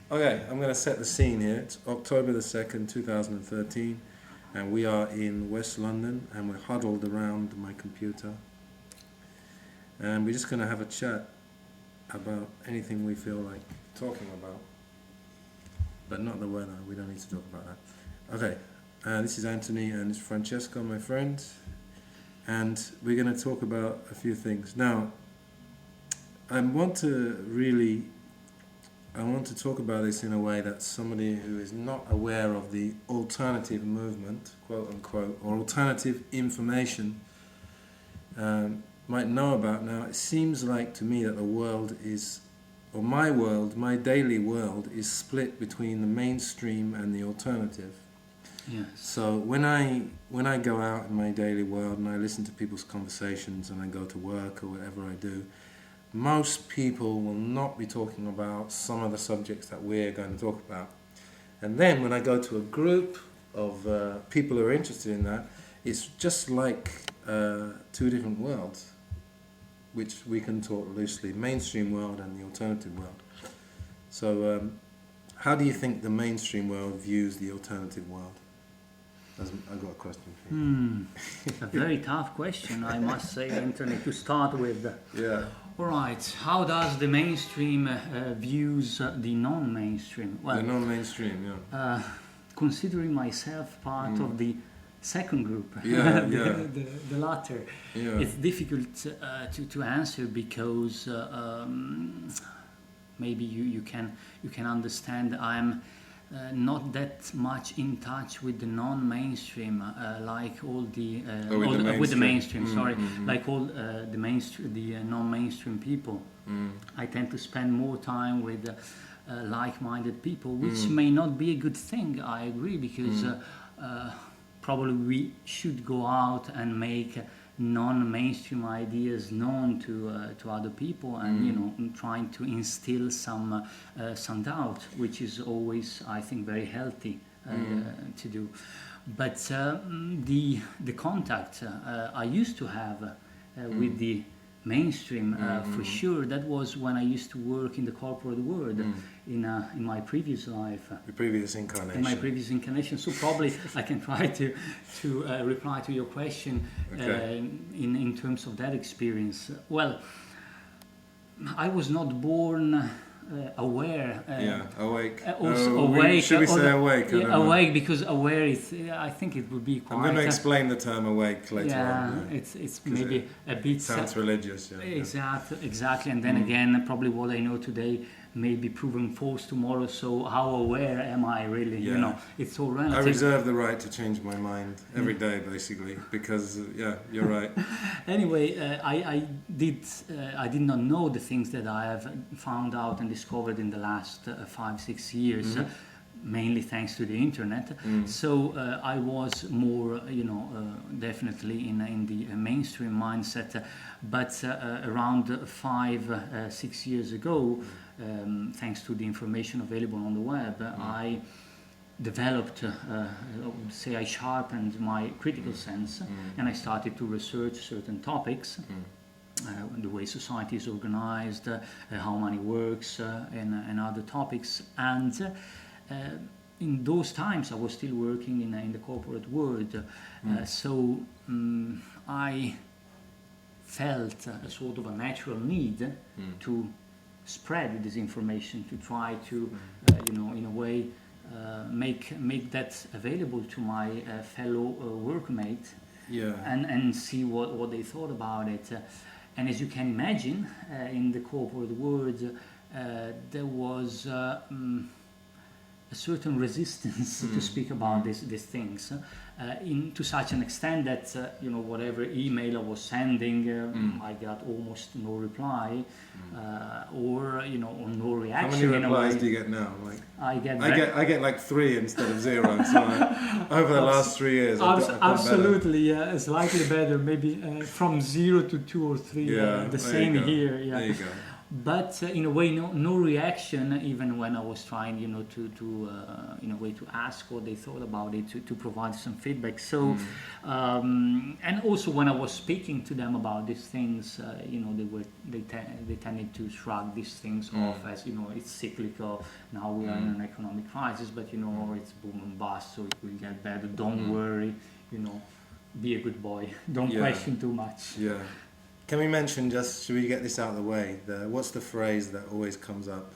Okay, I'm going to set the scene here. It's October the 2nd, 2013, and we are in West London, and we're huddled around my computer. And we're just going to have a chat about anything we feel like talking about. But not the weather, we don't need to talk about that. Okay, this is Antony and Francesco, my friend. And we're going to talk about a few things. Now, I want to talk about this in a way that somebody who is not aware of the alternative movement, quote unquote, or alternative information might know about. Now, it seems like to me that the world is, or my world, my daily world, is split between the mainstream and the alternative. Yes. So when I go out in my daily world and I listen to people's conversations and I go to work or whatever I do, most people will not be talking about some of the subjects that we're going to talk about. And then when I go to a group of people who are interested in that, it's just like two different worlds, which we can talk loosely, mainstream world and the alternative world. So how do you think the mainstream world views the alternative world? I've got a question for you. A very tough question, I must say, Anthony, to start with. Yeah. All right, how does the mainstream views the non-mainstream? Well, the non-mainstream, yeah. Considering myself part of the second group, the latter, it's difficult to answer because maybe you can understand I'm not that much in touch with the non-mainstream, like all the with the mainstream. Like all the non-mainstream people. I tend to spend more time with like-minded people, which may not be a good thing. I agree, because probably we should go out and make non-mainstream ideas known to other people, and trying to instill some doubt, which is always, I think, very healthy to do. But the contact I used to have with the mainstream, for sure, that was when I used to work in the corporate world in my previous life. The previous incarnation. In my previous incarnation. So probably I can try to reply to your question in terms of that experience. Well, I was not born aware. Awake. Also awake. Should we say awake? Awake, because aware is. I think it would be quite. I'm going to explain the term awake later on. It's maybe a bit. Sounds religious. Exactly. And then again, probably what I know today may be proven false tomorrow. So how aware am I really? It's all relative. I reserve the right to change my mind every day, basically, because you're right. Anyway, I did not know the things that I have found out and discovered in the last 5-6 years, mainly thanks to the internet. So I was more, definitely in the mainstream mindset. But around 5-6 years ago, thanks to the information available on the web, I developed, I sharpened my critical sense, and I started to research certain topics. The way society is organized, how money works, and other topics. And in those times, I was still working in the corporate world, so I felt a sort of a natural need to spread this information, to try to, in a way, make that available to my fellow workmate, and see what they thought about it. And as you can imagine, in the corporate world, there was a certain resistance to speak about these things, to such an extent that whatever email I was sending, I got almost no reply, or no reaction. How many replies do you get now? I get like 3 instead of 0. So over the last 3 years, absolutely, slightly better, maybe from 0 to 2 or 3. The same here. There you go. but in a way, no reaction, even when I was trying, to in a way to ask what they thought about it, to provide some feedback. So, and also when I was speaking to them about these things, they tended to shrug these things off as it's cyclical. Now we are in an economic crisis, but it's boom and bust, so it will get better. Don't worry, be a good boy. Don't question too much. Yeah. Can we mention, should we get this out of the way, what's the phrase that always comes up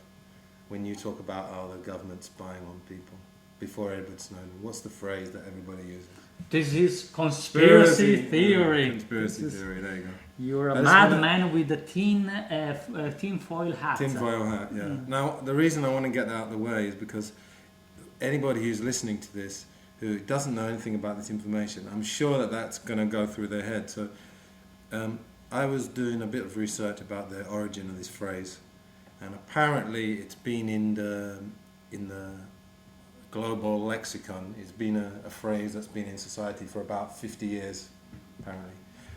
when you talk about, the government spying on people before Edward Snowden? What's the phrase that everybody uses? This is conspiracy theory. Conspiracy theory, there you go. You're a madman with a tin foil hat. Tin foil hat, yeah. Now, the reason I want to get that out of the way is because anybody who's listening to this who doesn't know anything about this information, I'm sure that that's going to go through their head. So, I was doing a bit of research about the origin of this phrase, and apparently it's been in the global lexicon. It's been a phrase that's been in society for about 50 years, apparently.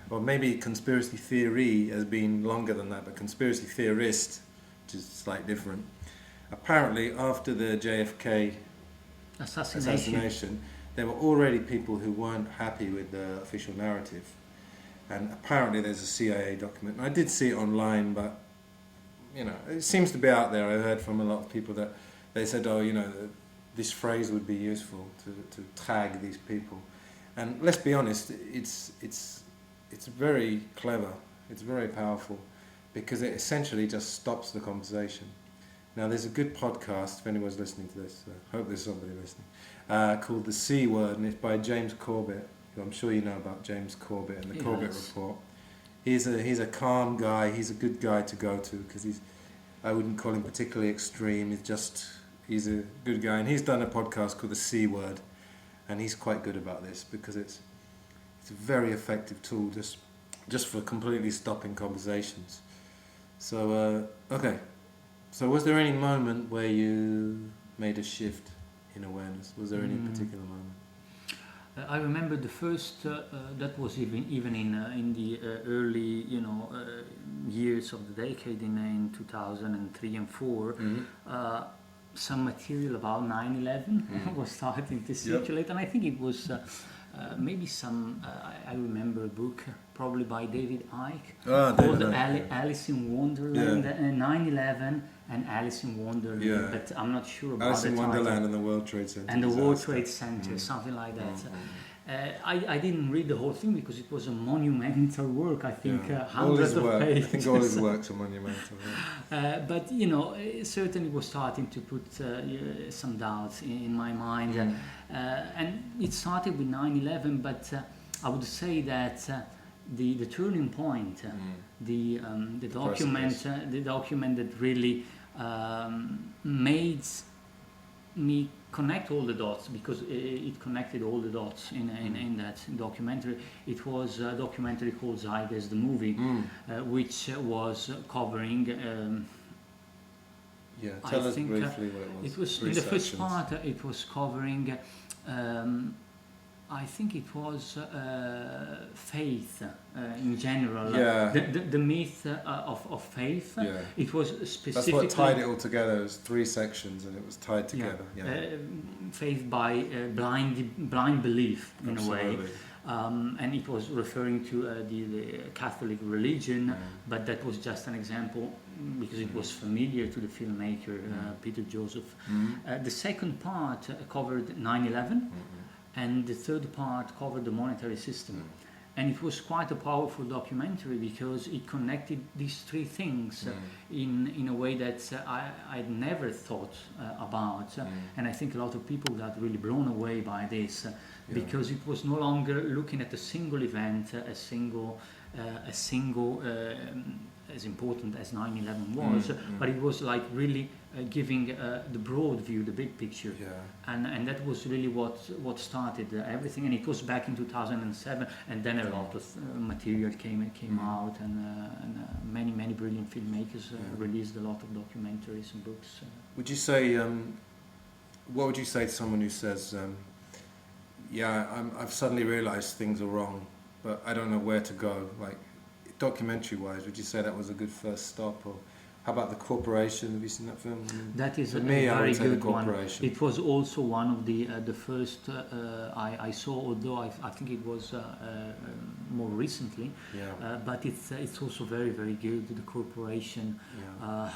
Or maybe conspiracy theory has been longer than that, but conspiracy theorist, which is slightly different. Apparently, after the JFK assassination, there were already people who weren't happy with the official narrative. And apparently there's a CIA document. And I did see it online, but, it seems to be out there. I heard from a lot of people that they said, this phrase would be useful to tag these people. And let's be honest, it's very clever. It's very powerful because it essentially just stops the conversation. Now, there's a good podcast, if anyone's listening to this, I hope there's somebody listening, called The C Word, and it's by James Corbett. I'm sure you know about James Corbett and the Corbett Report. He's a calm guy. He's a good guy to go to because I wouldn't call him particularly extreme. He's a good guy, and he's done a podcast called The C Word, and he's quite good about this because it's a very effective tool just for completely stopping conversations. So okay. So was there any moment where you made a shift in awareness? Was there any particular moment? I remember the first. That was even in the early, years of the decade in 2003 and 4. Some material about 9/11 was starting to circulate, and I think it was maybe some. I remember a book probably by David Icke called Alice in Wonderland, 9/11 and Alice in Wonderland. Yeah. But I'm not sure about Alice the in title. Wonderland and the World Trade Center. And the World Trade Center, something like that. I didn't read the whole thing because it was a monumental work. I think hundreds of pages. I think all his works are monumental. But certainly was starting to put some doubts in my mind, and it started with 9/11. But I would say that the turning point, the document that really made me connect all the dots, because it connected all the dots in that documentary. It was a documentary called Zeitgeist the Movie, which was covering. Tell us briefly what it was. It was in the first part. It was covering. I think it was faith in general. The myth of faith. It was specifically. That's what tied it all together. It was 3 sections, and it was tied together. Faith by blind belief in a way. And it was referring to the Catholic religion, but that was just an example because it was familiar to the filmmaker Peter Joseph. The second part covered 9/11. And the third part covered the monetary system. And it was quite a powerful documentary because it connected these 3 things in a way that I'd never thought about. And I think a lot of people got really blown away by this because it was no longer looking at a single event, a single as important as 9/11 was, but it was like really giving the broad view, the big picture, and that was really what started everything. And it was back in 2007, and then a lot of material came out, and many brilliant filmmakers released a lot of documentaries and books. Would you say, what would you say to someone who says, I've suddenly realised things are wrong, but I don't know where to go, like documentary-wise? Would you say that was a good first stop, or How about The Corporation? Have you seen that film? That is For a me, I very would say The good one. Corporation. It was also one of the first I saw, although I think it was more recently. Yeah. But it's also very, very good. The Corporation. Yeah.